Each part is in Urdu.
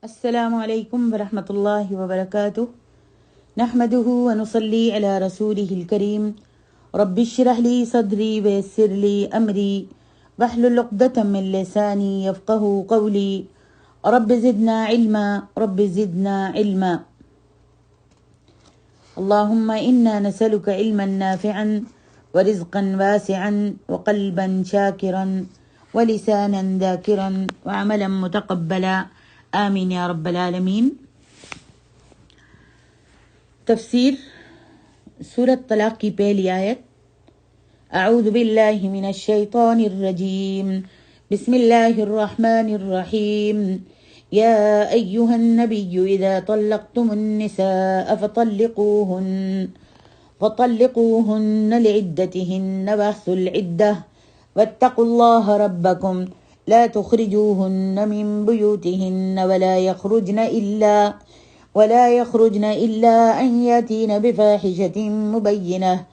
السلام علیکم ورحمۃ اللہ وبرکاتہ نحمده ونصلي على رسوله الكريم رب اشرح لي صدري ويسر لي أمري واحلل عقدة من لساني يفقهوا قولي رب زدنا علما رب زدنا علما اللهم إنا نسألك علما نافعا ورزقا واسعا وقلبا شاكرا ولسانا ذاكرا وعملا متقبلا آمین یا رب العالمین۔ تفسیر سورۃ طلاق کی پہلی آیت۔ اعوذ باللہ من الشیطان الرجیم، بسم اللہ الرحمن الرحیم۔ یا ایہا النبی اذا طلقتم النساء فطلقوهن لعدتهن واحصوا العدة واتقوا الله ربكم لا تخرجوهن من بيوتهن ولا يخرجن إلا أن يأتين بفاحشة مبينة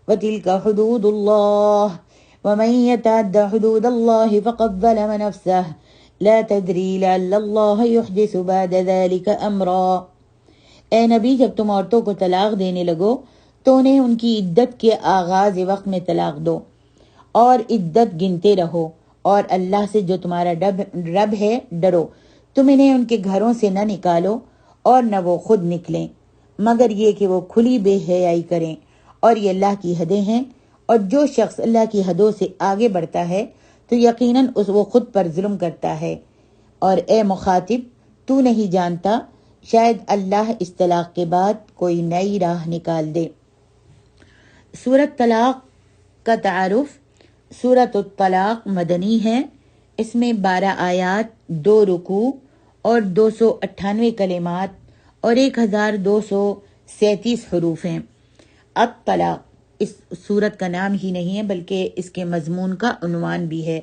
وتلك حدود الله ومن يتعد حدود الله فقد ظلم نفسه لا تدري لعل الله يحدث بعد ذلك أمرا۔ اے نبی، جب تم عورتوں کو طلاق دینے لگو تو انہیں ان کی عدت کے آغاز وقت میں طلاق دو اور عدت گنتے رہو، اور اللہ سے جو تمہارا رب ہے ڈرو۔ تم انہیں ان کے گھروں سے نہ نکالو اور نہ وہ خود نکلیں، مگر یہ کہ وہ کھلی بے حیائی کریں، اور یہ اللہ کی حدیں ہیں، اور جو شخص اللہ کی حدوں سے آگے بڑھتا ہے تو یقیناً وہ خود پر ظلم کرتا ہے۔ اور اے مخاطب، تو نہیں جانتا، شاید اللہ اس طلاق کے بعد کوئی نئی راہ نکال دے۔ سورۃ طلاق کا تعارف۔ سورۃ الطلاق مدنی ہے، اس میں 12 آیات، 2 رکوع اور 298 کلمات اور 1237 حروف ہیں۔ الطلاق اس سورت کا نام ہی نہیں ہے بلکہ اس کے مضمون کا عنوان بھی ہے،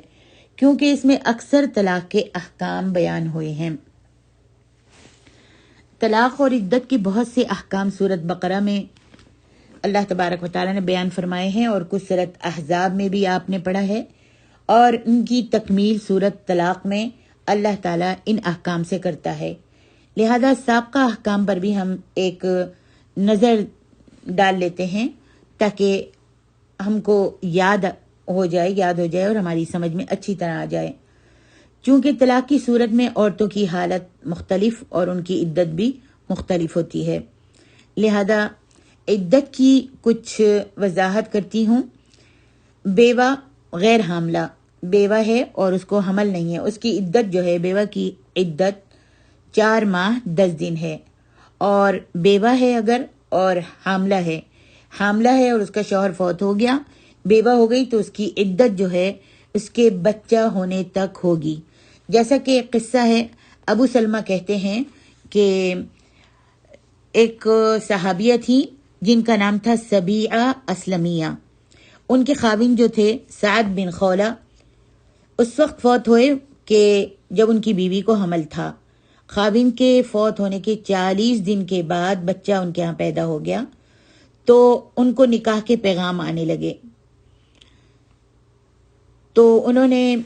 کیونکہ اس میں اکثر طلاق کے احکام بیان ہوئے ہیں۔ طلاق اور عدت کے بہت سے احکام سورت بقرہ میں اللہ تبارک و تعالیٰ نے بیان فرمائے ہیں، اور کچھ سورت احزاب میں بھی آپ نے پڑھا ہے، اور ان کی تکمیل سورت طلاق میں اللہ تعالیٰ ان احکام سے کرتا ہے۔ لہذا سابقہ احکام پر بھی ہم ایک نظر ڈال لیتے ہیں تاکہ ہم کو یاد ہو جائے اور ہماری سمجھ میں اچھی طرح آ جائے۔ چونکہ طلاق کی صورت میں عورتوں کی حالت مختلف اور ان کی عدت بھی مختلف ہوتی ہے، لہذا عدت کی کچھ وضاحت کرتی ہوں۔ بیوہ غیر حاملہ بیوہ ہے اور اس کو حمل نہیں ہے، اس کی عدت جو ہے، بیوہ کی عدت 4 ماہ 10 دن ہے۔ اور بیوہ ہے اگر اور حاملہ ہے اور اس کا شوہر فوت ہو گیا، بیوہ ہو گئی، تو اس کی عدت جو ہے اس کے بچہ ہونے تک ہوگی۔ جیسا کہ ایک قصہ ہے، ابو سلمہ کہتے ہیں کہ ایک صحابیہ تھی جن کا نام تھا سبیعہ اسلمیہ۔ ان کے خاوند جو تھے سعد بن خولہ، اس وقت فوت ہوئے کہ جب ان کی بیوی کو حمل تھا۔ خاوند کے فوت ہونے کے 40 دن کے بعد بچہ ان کے ہاں پیدا ہو گیا، تو ان کو نکاح کے پیغام آنے لگے، تو انہوں نے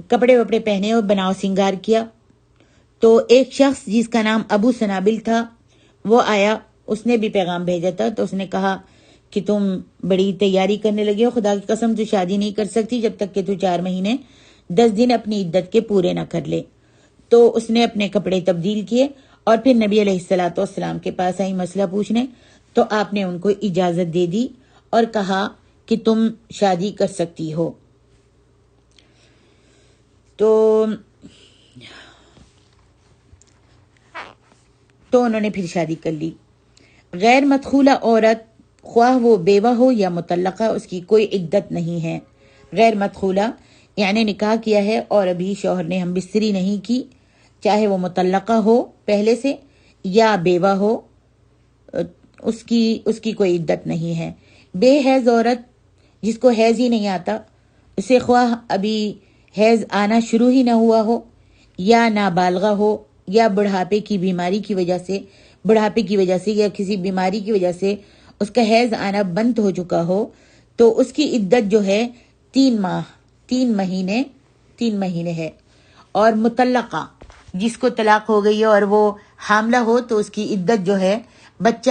کپڑے وپڑے پہنے اور بناؤ سنگار کیا۔ تو ایک شخص جس کا نام ابو سنابل تھا وہ آیا، اس نے بھی پیغام بھیجا تھا، تو اس نے کہا کہ تم بڑی تیاری کرنے لگے ہو، خدا کی قسم تو شادی نہیں کر سکتی جب تک کہ تو 4 مہینے 10 دن اپنی عدت کے پورے نہ کر لے۔ تو اس نے اپنے کپڑے تبدیل کیے اور پھر نبی علیہ الصلوۃ والسلام کے پاس آئی مسئلہ پوچھنے، تو آپ نے ان کو اجازت دے دی اور کہا کہ تم شادی کر سکتی ہو۔ تو انہوں نے پھر شادی کر لی۔ غیر مدخولہ عورت، خواہ وہ بیوہ ہو یا مطلقہ، اس کی کوئی عدت نہیں ہے۔ غیر مدخولہ یعنی نکاح کیا ہے اور ابھی شوہر نے ہم بستری نہیں کی، چاہے وہ مطلقہ ہو پہلے سے یا بیوہ ہو، اس کی کوئی عدت نہیں ہے۔ بے حیض عورت جس کو حیض ہی نہیں آتا، اسے خواہ ابھی حیض آنا شروع ہی نہ ہوا ہو، یا نابالغہ ہو، یا بڑھاپے کی وجہ سے یا کسی بیماری کی وجہ سے اس کا حیض آنا بند ہو چکا ہو، تو اس کی عدت جو ہے 3 مہینے ہے۔ اور مطلقہ جس کو طلاق ہو گئی ہے اور وہ حاملہ ہو تو اس کی عدت جو ہے بچہ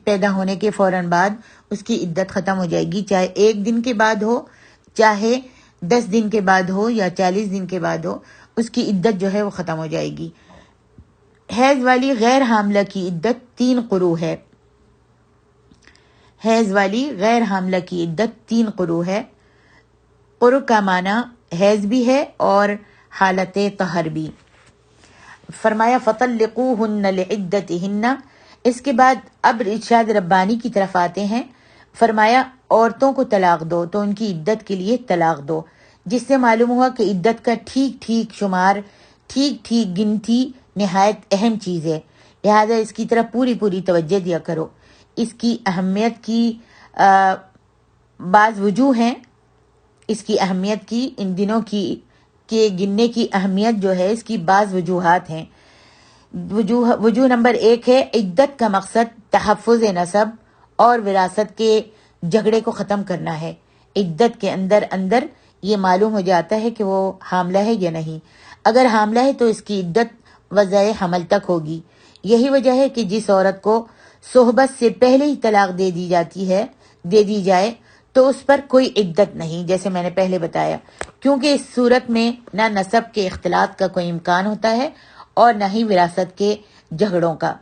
پیدا ہونے کے فوراً بعد اس کی عدت ختم ہو جائے گی، چاہے 1 دن کے بعد ہو، چاہے 10 دن کے بعد ہو یا 40 دن کے بعد ہو، اس کی عدت جو ہے وہ ختم ہو جائے گی۔ حیض والی غیر حاملہ کی عدت 3 قروء ہے۔ حیض والی غیر حاملہ کی عدت 3 قروء ہے۔ قروء کا معنی حیض بھی ہے اور حالت طہر بھی۔ فرمایا فطلقوہن لعدتہن، اس کے بعد اب ارشاد ربانی کی طرف آتے ہیں۔ فرمایا عورتوں کو طلاق دو تو ان کی عدت کے لیے طلاق دو، جس سے معلوم ہوا کہ عدت کا ٹھیک شمار، ٹھیک گنتی نہایت اہم چیز ہے، لہذا اس کی طرف پوری توجہ دیا کرو۔ اس کی اہمیت کی بعض وجوہ ہیں، اس کی اہمیت کی ان دنوں کی کے گننے کی اہمیت جو ہے اس کی بعض وجوہات ہیں۔ وجوہ نمبر 1 ہے عدت کا مقصد تحفظ نسب اور وراثت کے جھگڑے کو ختم کرنا ہے۔ عدت کے اندر یہ معلوم ہو جاتا ہے کہ وہ حاملہ ہے یا نہیں۔ اگر حاملہ ہے تو اس کی عدت وضع حمل تک ہوگی۔ یہی وجہ ہے کہ جس عورت کو صحبت سے پہلے ہی طلاق دے دی جائے تو اس پر کوئی عدت نہیں، جیسے میں نے پہلے بتایا، کیونکہ اس صورت میں نہ نسب کے اختلاط کا کوئی امکان ہوتا ہے اور نہ ہی وراثت کے جھگڑوں کا۔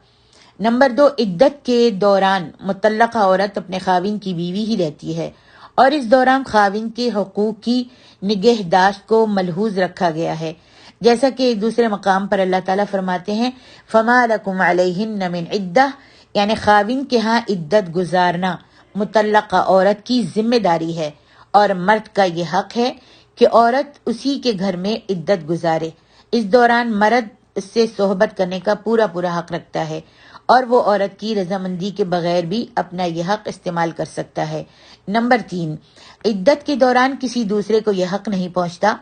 نمبر 2، عدت کے دوران مطلقہ عورت اپنے خاوند کی بیوی ہی رہتی ہے، اور اس دوران خاوند کے حقوق کی نگہداشت کو ملحوظ رکھا گیا ہے، جیسا کہ ایک دوسرے مقام پر اللہ تعالیٰ فرماتے ہیں فَمَا لَكُمْ عَلَيْهِنَّ مِنْ عِدَّةٍ، یعنی خاوند کے ہاں عدت گزارنا مطلقہ عورت کی ذمہ داری ہے، اور مرد کا یہ حق ہے کہ عورت اسی کے گھر میں عدت گزارے۔ اس دوران مرد اس سے صحبت کرنے کا پورا حق رکھتا ہے، اور وہ عورت کی رضامندی کے بغیر بھی اپنا یہ حق استعمال کر سکتا ہے۔ نمبر 3، عدت کے دوران کسی دوسرے کو یہ حق نہیں پہنچتا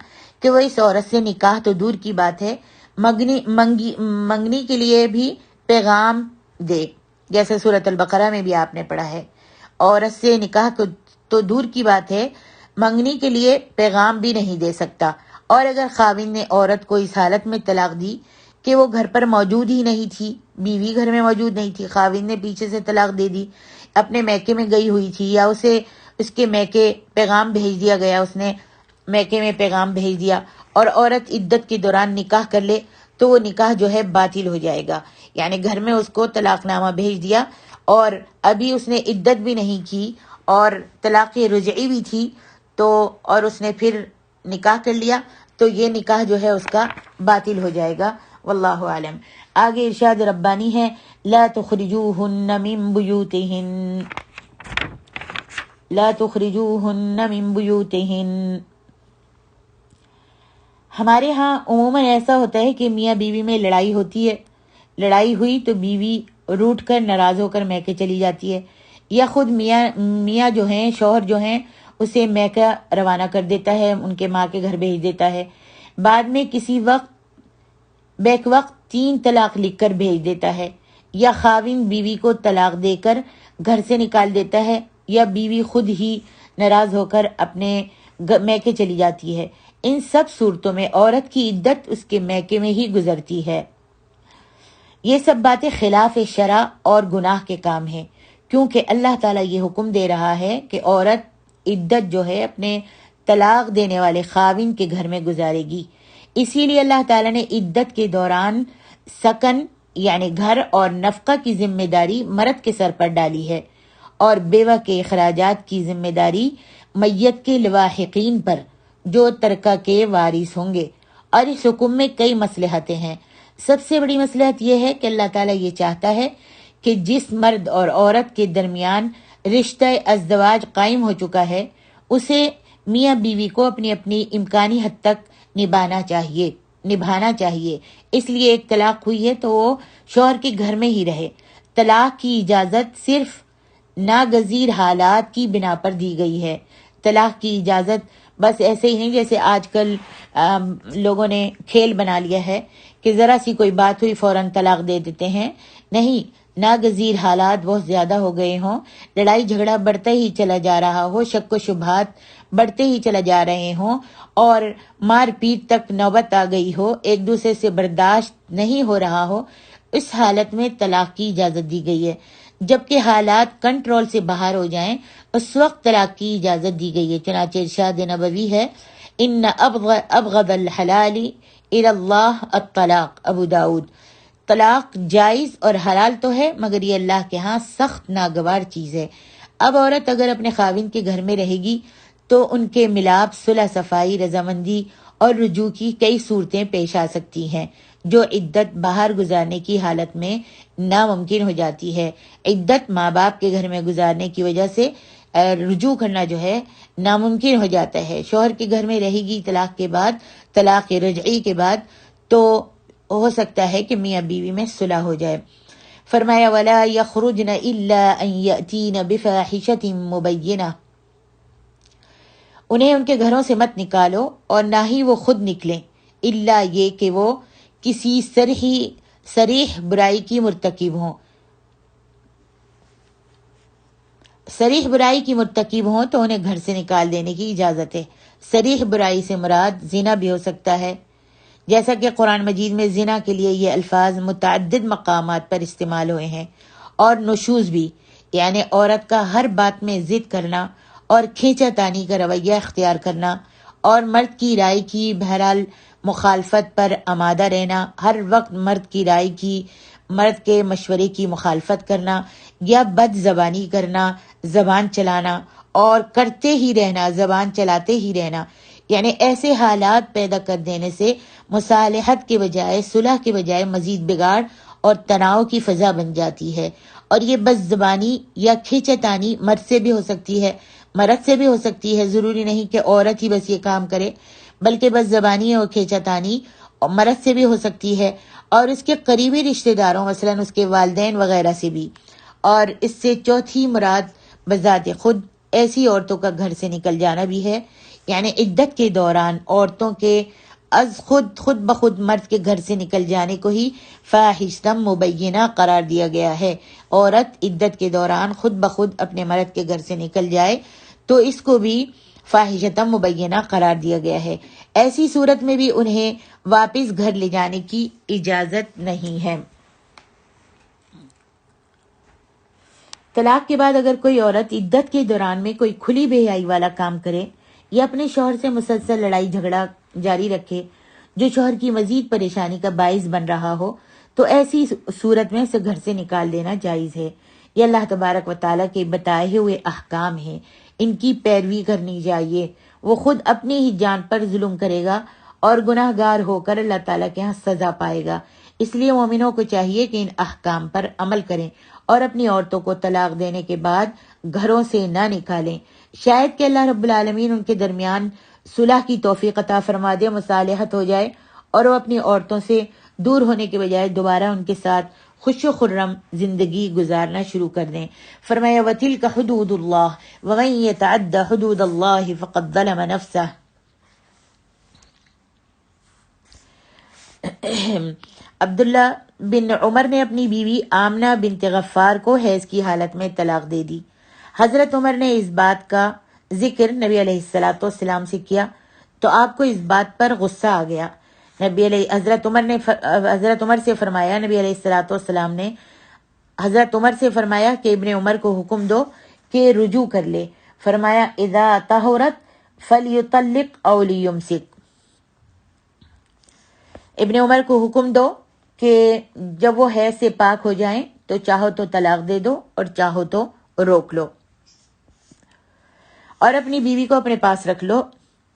کہ وہ اس عورت سے نکاح تو دور کی بات ہے منگنی کے لیے بھی پیغام دے، جیسے سورۃ البقرہ میں بھی آپ نے پڑھا ہے۔ عورت سے نکاح تو دور کی بات ہے، منگنی کے لیے پیغام بھی نہیں دے سکتا، اور اگر خاوند نے عورت کو اس حالت میں طلاق دی کہ وہ گھر پر موجود ہی نہیں تھی، بیوی گھر میں موجود نہیں تھی، خاوند نے پیچھے سے طلاق دے دی، اپنے میکے میں گئی ہوئی تھی، یا اسے اس کے میکے پیغام بھیج دیا گیا، اس نے میکے میں پیغام بھیج دیا، اور عورت عدت کے دوران نکاح کر لے تو وہ نکاح جو ہے باطل ہو جائے گا۔ یعنی گھر میں اس کو طلاق نامہ بھیج دیا اور ابھی اس نے عدت بھی نہیں کی اور طلاق رجعی بھی تھی، تو اور اس نے پھر نکاح کر لیا تو یہ نکاح جو ہے اس کا باطل ہو جائے گا۔ واللہ عالم۔ آگے ارشاد ربانی ہے لا تخرجوہن من بیوتہن۔ ہمارے ہاں عموماً ایسا ہوتا ہے کہ میاں بیوی میں لڑائی ہوتی ہے، لڑائی ہوئی تو بیوی روٹھ کر ناراض ہو کر میکے چلی جاتی ہے، یا خود میاں جو ہیں، شوہر جو ہیں، اسے میکہ روانہ کر دیتا ہے، ان کے ماں کے گھر بھیج دیتا ہے، بعد میں کسی وقت بیک وقت 3 طلاق لکھ کر بھیج دیتا ہے، یا خاوند بیوی کو طلاق دے کر گھر سے نکال دیتا ہے، یا بیوی خود ہی ناراض ہو کر اپنے میکے چلی جاتی ہے۔ ان سب صورتوں میں عورت کی عدت اس کے میکے میں ہی گزرتی ہے۔ یہ سب باتیں خلاف شرع اور گناہ کے کام ہیں، کیونکہ اللہ تعالیٰ یہ حکم دے رہا ہے کہ عورت عدت جو ہے اپنے طلاق دینے والے خاوند کے گھر میں گزارے گی۔ اسی لیے اللہ تعالیٰ نے عدت کے دوران سکن یعنی گھر اور نفقہ کی ذمہ داری مرد کے سر پر ڈالی ہے، اور بیوہ کے اخراجات کی ذمہ داری میت کے لواحقین پر جو ترکہ کے وارث ہوں گے۔ اور اس حکم میں کئی مصلحتیں ہیں۔ سب سے بڑی مصلحت یہ ہے کہ اللہ تعالیٰ یہ چاہتا ہے کہ جس مرد اور عورت کے درمیان رشتہ ازدواج قائم ہو چکا ہے اسے میاں بیوی کو اپنی امکانی حد تک نبھانا چاہیے۔ اس لیے ایک طلاق ہوئی ہے تو وہ شوہر کے گھر میں ہی رہے۔ طلاق کی اجازت صرف ناگزیر حالات کی بنا پر دی گئی ہے۔ طلاق کی اجازت بس ایسے ہی نہیں جیسے آج کل لوگوں نے کھیل بنا لیا ہے کہ ذرا سی کوئی بات ہوئی فوراً طلاق دے دیتے ہیں۔ نہیں، ناگزیر حالات بہت زیادہ ہو گئے ہوں، لڑائی جھگڑا بڑھتا ہی چلا جا رہا ہو، شک و شبہات بڑھتے ہی چلا جا رہے ہوں اور مار پیٹ تک نوبت آ گئی ہو، ایک دوسرے سے برداشت نہیں ہو رہا ہو، اس حالت میں طلاق کی اجازت دی گئی ہے۔ جبکہ حالات کنٹرول سے باہر ہو جائیں اس وقت طلاق کی اجازت دی گئی ہے۔ چنانچہ ارشاد نبوی ہے، ان ابغض الحلال الی اللہ الطلاق، ابو داؤد۔ طلاق جائز اور حلال تو ہے مگر یہ اللہ کے ہاں سخت ناگوار چیز ہے۔ اب عورت اگر اپنے خاوند کے گھر میں رہے گی تو ان کے ملاپ، صلح صفائی، رضامندی اور رجوع کی کئی صورتیں پیش آ سکتی ہیں جو عدت باہر گزارنے کی حالت میں ناممکن ہو جاتی ہے۔ عدت ماں باپ کے گھر میں گزارنے کی وجہ سے رجوع کرنا جو ہے ناممکن ہو جاتا ہے۔ شوہر کے گھر میں رہے گی طلاق کے بعد، طلاق رجعی کے بعد، تو ہو سکتا ہے کہ میاں بیوی میں صلح ہو جائے۔ فرمایا وَلَا يَخْرُجْنَ إِلَّا أَن يَأْتِينَ بِفَاحِشَةٍ مُبَيِّنَةٍ، انہیں ان کے گھروں سے مت نکالو اور نہ ہی وہ خود نکلیں، الا یہ کہ وہ کسی صریح برائی کی مرتکب ہوں۔ صریح برائی کی مرتکب ہوں تو انہیں گھر سے نکال دینے کی اجازت ہے۔ صریح برائی سے مراد زنا بھی ہو سکتا ہے، جیسا کہ قرآن مجید میں زنا کے لیے یہ الفاظ متعدد مقامات پر استعمال ہوئے ہیں، اور نشوز بھی، یعنی عورت کا ہر بات میں ضد کرنا اور کھینچا تانی کا رویہ اختیار کرنا، اور مرد کی رائے کی بہرحال مخالفت پر آمادہ رہنا، ہر وقت مرد کے مشورے کی مخالفت کرنا یا بد زبانی کرنا، زبان چلانا اور کرتے ہی رہنا، زبان چلاتے ہی رہنا، یعنی ایسے حالات پیدا کر دینے سے مصالحت کے بجائے، صلح کے بجائے مزید بگاڑ اور تناؤ کی فضا بن جاتی ہے۔ اور یہ بد زبانی یا کھینچتانی مرد سے بھی ہو سکتی ہے، مرد سے بھی ہو سکتی ہے، ضروری نہیں کہ عورت ہی بس یہ کام کرے، بلکہ بد زبانی اور کھینچتانی مرد سے بھی ہو سکتی ہے، اور اس کے قریبی رشتہ داروں مثلاً اس کے والدین وغیرہ سے بھی۔ اور اس سے چوتھی مراد بذات خود ایسی عورتوں کا گھر سے نکل جانا بھی ہے، یعنی عدت کے دوران عورتوں کے از خود بخود مرد کے گھر سے نکل جانے کو ہی فاحشۃ مبینہ قرار دیا گیا ہے۔ عورت عدت کے دوران خود بخود اپنے مرد کے گھر سے نکل جائے تو اس کو بھی فاحشۃ مبینہ قرار دیا گیا ہے۔ ایسی صورت میں بھی انہیں واپس گھر لے جانے کی اجازت نہیں ہے۔ طلاق کے بعد اگر کوئی عورت عدت کے دوران میں کوئی کھلی بے حیائی والا کام کرے یا اپنے شوہر سے مسلسل لڑائی جھگڑا جاری رکھے جو شوہر کی مزید پریشانی کا باعث بن رہا ہو، تو ایسی صورت میں اسے گھر سے نکال دینا جائز ہے۔ یہ اللہ تبارک و تعالیٰ کے بتائے ہوئے احکام ہیں، ان کی پیروی کرنی چاہیے۔ وہ خود اپنی ہی جان پر ظلم کرے گا اور گناہ گار ہو کر اللہ تعالیٰ کے ہاں سزا پائے گا۔ اس لیے مومنوں کو چاہیے کہ ان احکام پر عمل کریں اور اپنی عورتوں کو طلاق دینے کے بعد گھروں سے نہ نکالیں۔ شاید کہ اللہ رب العالمین ان کے درمیان صلح کی توفیق عطا فرما دے، مصالحت ہو جائے اور وہ اپنی عورتوں سے دور ہونے کے بجائے دوبارہ ان کے ساتھ خوش و خرم زندگی گزارنا شروع کر دیں۔ فرمایا وَتِلْكَ حُدُودُ اللَّهِ وَمَن يَتَعَدَّ حُدُودَ اللَّهِ فَقَدْ ظَلَمَ نَفْسَهُ۔ عبداللہ بن عمر نے اپنی بیوی آمنہ بنت غفار کو حیض کی حالت میں طلاق دے دی۔ حضرت عمر نے اس بات کا ذکر نبی علیہ السلام سے کیا تو آپ کو اس بات پر غصہ آ گیا۔ حضرت عمر سے فرمایا، نبی علیہ السلام نے حضرت عمر سے فرمایا کہ ابن عمر کو حکم دو کہ رجوع کر لے۔ فرمایا اذا طہرت فلیطلق او لیمسک، ابن عمر کو حکم دو کہ جب وہ حیض سے پاک ہو جائیں تو چاہو تو طلاق دے دو اور چاہو تو روک لو، اور اپنی بیوی کو اپنے پاس رکھ لو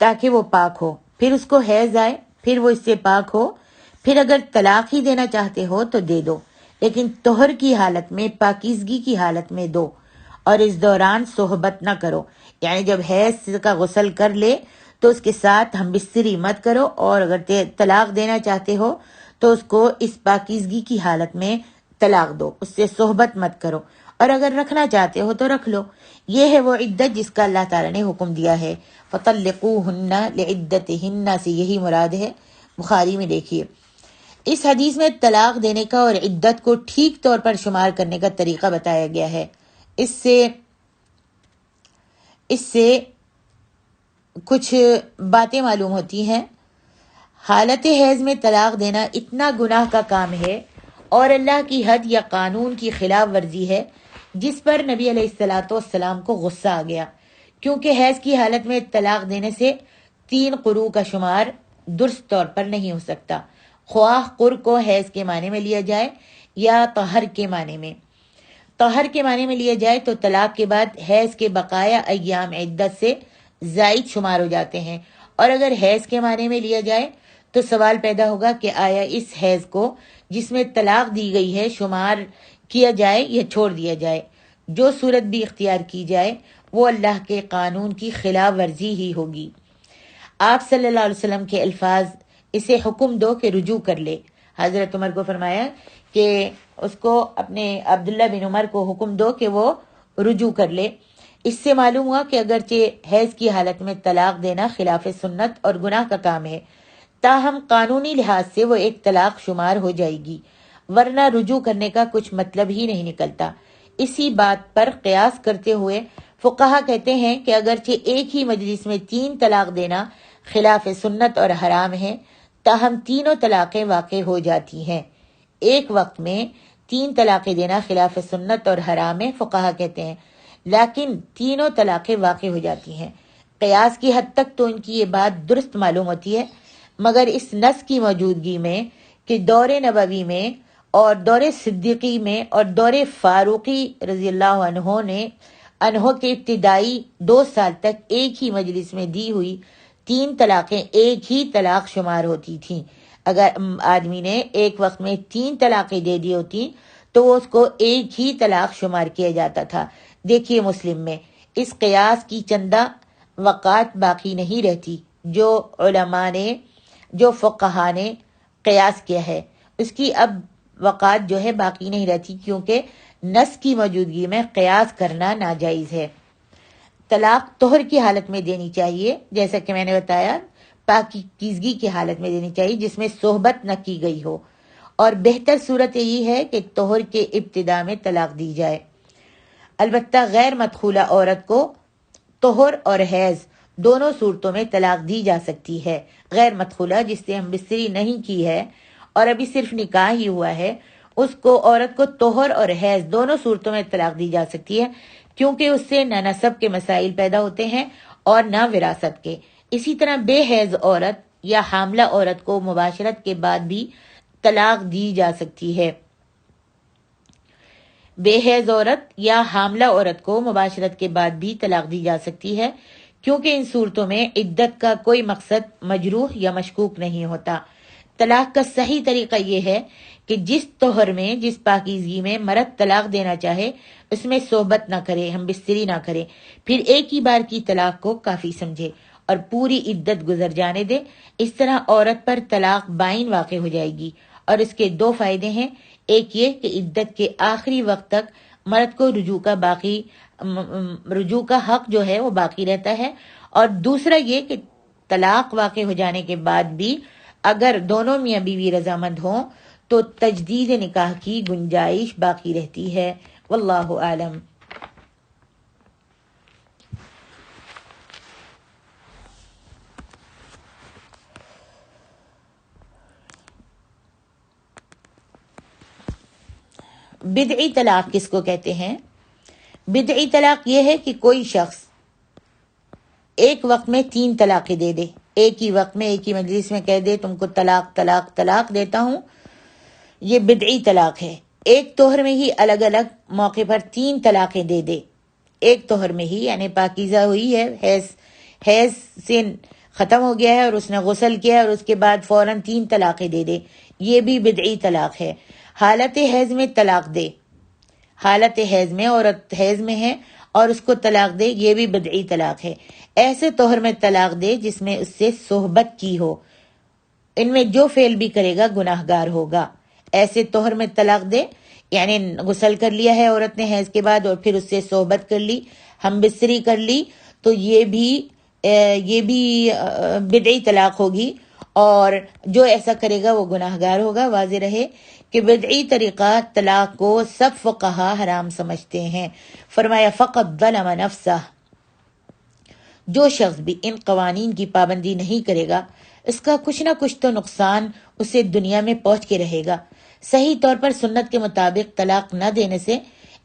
تاکہ وہ پاک ہو، پھر اس کو حیض آئے، پھر وہ اس سے پاک ہو، پھر اگر طلاق ہی دینا چاہتے ہو تو دے دو، لیکن طہر کی حالت میں، پاکیزگی کی حالت میں دو، اور اس دوران صحبت نہ کرو، یعنی جب حیض کا غسل کر لے تو اس کے ساتھ ہم بستری مت کرو، اور اگر طلاق دینا چاہتے ہو تو اس کو اس پاکیزگی کی حالت میں طلاق دو، اس سے صحبت مت کرو، اور اگر رکھنا چاہتے ہو تو رکھ لو۔ یہ ہے وہ عدت جس کا اللہ تعالیٰ نے حکم دیا ہے۔ فَطَلِّقُوهُنَّ لِعِدَّتِهِنَّ سے یہی مراد ہے، بخاری میں دیکھیے۔ اس حدیث میں طلاق دینے کا اور عدت کو ٹھیک طور پر شمار کرنے کا طریقہ بتایا گیا ہے۔ اس سے کچھ باتیں معلوم ہوتی ہیں۔ حالت حیض میں طلاق دینا اتنا گناہ کا کام ہے اور اللہ کی حد یا قانون کی خلاف ورزی ہے جس پر نبی علیہ الصلوۃ والسلام کو غصہ آ گیا، کیونکہ حیض کی حالت میں طلاق دینے سے 3 قروء کا شمار درست طور پر نہیں ہو سکتا، خواہ قر کو حیض کے معنی میں لیا جائے یا طہر کے معنی میں۔ طہر کے معنی میں لیا جائے تو طلاق کے بعد حیض کے بقایا ایام عدت سے زائد شمار ہو جاتے ہیں، اور اگر حیض کے معنی میں لیا جائے تو سوال پیدا ہوگا کہ آیا اس حیض کو جس میں طلاق دی گئی ہے شمار کیا جائے یا چھوڑ دیا جائے؟ جو صورت بھی اختیار کی جائے وہ اللہ کے قانون کی خلاف ورزی ہی ہوگی۔ آپ صلی اللہ علیہ وسلم کے الفاظ اسے حکم دو کہ رجوع کر لے۔ حضرت عمر کو فرمایا کہ اس کو اپنے عبداللہ بن عمر کو حکم دو کہ وہ رجوع کر لے۔ اس سے معلوم ہوا کہ اگرچہ حیض کی حالت میں طلاق دینا خلاف سنت اور گناہ کا کام ہے، تاہم قانونی لحاظ سے وہ ایک طلاق شمار ہو جائے گی، ورنہ رجوع کرنے کا کچھ مطلب ہی نہیں نکلتا۔ اسی بات پر قیاس کرتے ہوئے فقہا کہتے ہیں کہ اگرچہ ایک ہی مجلس میں 3 طلاق دینا خلاف سنت اور حرام ہے، تاہم تینوں طلاقیں واقع ہو جاتی ہیں۔ ایک وقت میں 3 طلاقیں دینا خلاف سنت اور حرام ہے، فقہا کہتے ہیں، لیکن تینوں طلاقیں واقع ہو جاتی ہیں۔ قیاس کی حد تک تو ان کی یہ بات درست معلوم ہوتی ہے، مگر اس نص کی موجودگی میں کہ دور نبوی میں اور دور صدیقی میں اور دور فاروقی رضی اللہ عنہ کے ابتدائی 2 سال تک ایک ہی مجلس میں دی ہوئی 3 طلاقیں ایک ہی طلاق شمار ہوتی تھیں۔ اگر آدمی نے ایک وقت میں 3 طلاقیں دے دی ہوتی تو وہ اس کو ایک ہی طلاق شمار کیا جاتا تھا۔ دیکھیے مسلم میں اس قیاس کی چندہ وقات باقی نہیں رہتی جو علماء نے، جو فقہا نے قیاس کیا ہے، اس کی اب وقات جو ہے باقی نہیں رہتی، کیونکہ نص کی موجودگی میں قیاس کرنا ناجائز ہے۔ طلاق طہر کی حالت میں دینی چاہیے، جیسا کہ میں نے بتایا، پاکیزگی کی حالت میں دینی چاہیے جس میں صحبت نہ کی گئی ہو، اور بہتر صورت یہی ہے کہ طہر کے ابتدا میں طلاق دی جائے۔ البتہ غیر مدخولہ عورت کو طہر اور حیض دونوں صورتوں میں طلاق دی جا سکتی ہے۔ غیر مدخولہ جس سے ہم بستری نہیں کی ہے اور ابھی صرف نکاح ہی ہوا ہے، اس کو، عورت کو طہر اور حیض دونوں صورتوں میں طلاق دی جا سکتی ہے، کیونکہ اس سے نہ نسب کے مسائل پیدا ہوتے ہیں اور نہ وراثت کے۔ اسی طرح بے حیض عورت یا حاملہ عورت کو مباشرت کے بعد بھی طلاق دی جا سکتی ہے۔ بے حیض عورت یا حاملہ عورت کو مباشرت کے بعد بھی طلاق دی جا سکتی ہے، کیونکہ ان صورتوں میں عدت کا کوئی مقصد مجروح یا مشکوک نہیں ہوتا۔ طلاق کا صحیح طریقہ یہ ہے کہ جس طہر میں، جس پاکیزگی میں مرد طلاق دینا چاہے اس میں صحبت نہ کرے، ہم بستری نہ کرے، پھر ایک ہی بار کی طلاق کو کافی سمجھے اور پوری عدت گزر جانے دے۔ اس طرح عورت پر طلاق بائن واقع ہو جائے گی، اور اس کے 2 فائدے ہیں۔ ایک یہ کہ عدت کے آخری وقت تک مرد کو رجوع کا حق جو ہے وہ باقی رہتا ہے، اور دوسرا یہ کہ طلاق واقع ہو جانے کے بعد بھی اگر دونوں میاں بیوی رضامند ہوں تو تجدید نکاح کی گنجائش باقی رہتی ہے۔ واللہ اعلم۔ بدعی طلاق کس کو کہتے ہیں؟ بدعی طلاق یہ ہے کہ کوئی شخص ایک وقت میں 3 طلاقیں دے دے، ایک ہی وقت میں، ایک ہی مجلس میں کہہ دے تم کو طلاق طلاق طلاق دیتا ہوں، یہ بدعی طلاق ہے۔ ایک طہر میں ہی الگ الگ موقع پر 3 طلاقیں دے دے، ایک طہر میں ہی، یعنی پاکیزہ ہوئی ہے، حیض سے ختم ہو گیا ہے اور اس نے غسل کیا ہے اور اس کے بعد فوراً 3 طلاقیں دے دے، یہ بھی بدعی طلاق ہے۔ حالت حیض میں طلاق دے، حالت حیض میں عورت حیض میں ہے اور اس کو طلاق دے، یہ بھی بدعی طلاق ہے۔ ایسے طہر میں طلاق دے جس میں اس سے صحبت کی ہو، ان میں جو فعل بھی کرے گا گناہ گار ہوگا۔ ایسے طہر میں طلاق دے، یعنی غسل کر لیا ہے عورت نے حیض کے بعد اور پھر اس سے صحبت کر لی، ہم بستری کر لی، تو یہ بھی بدعی طلاق ہوگی، اور جو ایسا کرے گا وہ گناہگار ہوگا۔ واضح رہے کہ بدعی طریقہ طلاق کو سب فقہا حرام سمجھتے ہیں۔ فرمایا فقط ظلم نفسہ، جو شخص بھی ان قوانین کی پابندی نہیں کرے گا اس کا کچھ نہ کچھ تو نقصان اسے دنیا میں پہنچ کے رہے گا۔ صحیح طور پر سنت کے مطابق طلاق نہ دینے سے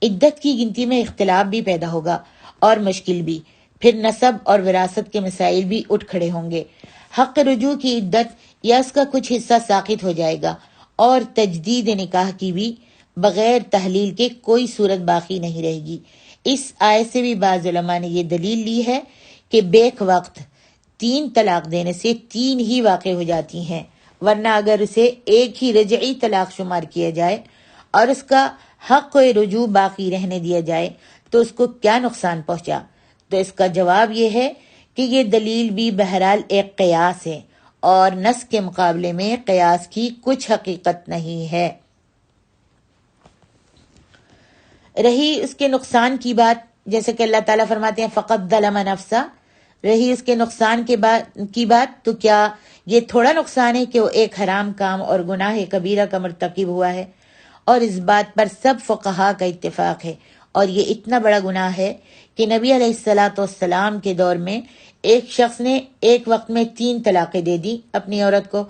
عدت کی گنتی میں اختلاف بھی پیدا ہوگا اور مشکل بھی، پھر نسب اور وراثت کے مسائل بھی اٹھ کھڑے ہوں گے۔ حق رجوع کی عدت یا اس کا کچھ حصہ ساقط ہو جائے گا اور تجدید نکاح کی بھی بغیر تحلیل کے کوئی صورت باقی نہیں رہے گی۔ اس آیت سے بھی بعض علماء نے یہ دلیل لی ہے کہ بیک وقت 3 طلاق دینے سے 3 ہی واقع ہو جاتی ہیں، ورنہ اگر اسے ایک ہی رجعی طلاق شمار کیا جائے اور اس کا حق رجوع باقی رہنے دیا جائے تو اس کو کیا نقصان پہنچا؟ تو اس کا جواب یہ ہے کہ یہ دلیل بھی بہرحال ایک قیاس ہے اور نص کے مقابلے میں قیاس کی کچھ حقیقت نہیں ہے۔ رہی اس کے نقصان کی بات، جیسے کہ اللہ تعالیٰ فرماتے ہیں فقط ظلم نفسہ، رہی اس کے نقصان کی بات، تو کیا یہ تھوڑا نقصان ہے کہ وہ ایک حرام کام اور گناہ کبیرہ کا مرتکب ہوا ہے؟ اور اس بات پر سب فقہا کا اتفاق ہے، اور یہ اتنا بڑا گناہ ہے کہ نبی علیہ السلام کے دور میں ایک شخص نے ایک وقت میں 3 طلاقیں دے دی اپنی عورت کو،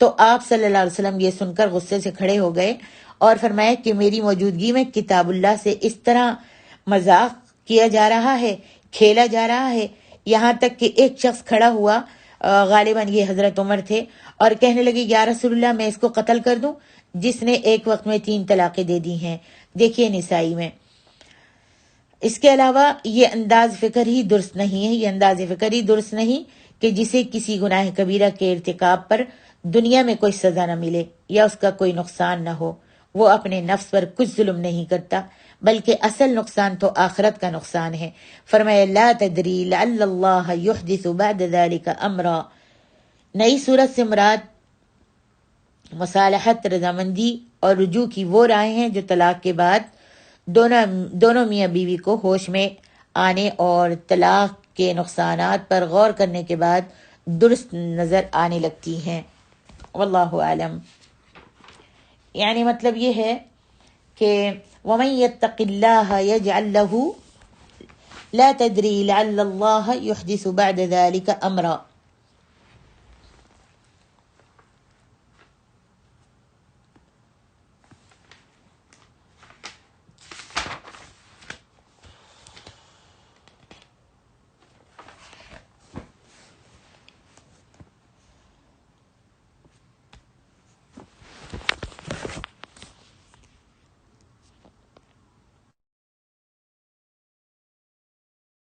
تو آپ صلی اللہ علیہ وسلم یہ سن کر غصے سے کھڑے ہو گئے اور فرمایا کہ میری موجودگی میں کتاب اللہ سے اس طرح مذاق کیا جا رہا ہے، کھیلا جا رہا ہے، یہاں تک کہ ایک شخص کھڑا ہوا، غالباً یہ حضرت عمر تھے، اور کہنے لگے یا رسول اللہ میں اس کو قتل کر دوں جس نے ایک وقت میں 3 طلاقیں دے دی ہیں۔ دیکھیے نسائی میں۔ اس کے علاوہ یہ انداز فکر ہی درست نہیں ہے، یہ انداز فکر ہی درست نہیں کہ جسے کسی گناہ کبیرہ کے ارتکاب پر دنیا میں کوئی سزا نہ ملے یا اس کا کوئی نقصان نہ ہو، وہ اپنے نفس پر کچھ ظلم نہیں کرتا، بلکہ اصل نقصان تو آخرت کا نقصان ہے۔ فرمایا لا تدری لعل اللہ یحدث بعد ذلك امرا۔ نئی صورت سے مراد مصالحت، رضامندی اور رجوع کی وہ راہیں ہیں جو طلاق کے بعد دونوں میاں بیوی کو ہوش میں آنے اور طلاق کے نقصانات پر غور کرنے کے بعد درست نظر آنے لگتی ہیں۔ واللہ عالم۔ یعنی مطلب یہ ہے کہ وَمَن يَتَّقِ اللَّهَ يَجْعَلْ لَهُ لَا تَدْرِي لَعَلَّ اللَّهَ يُحْدِثُ بَعْدَ ذَلِكَ أَمْرًا۔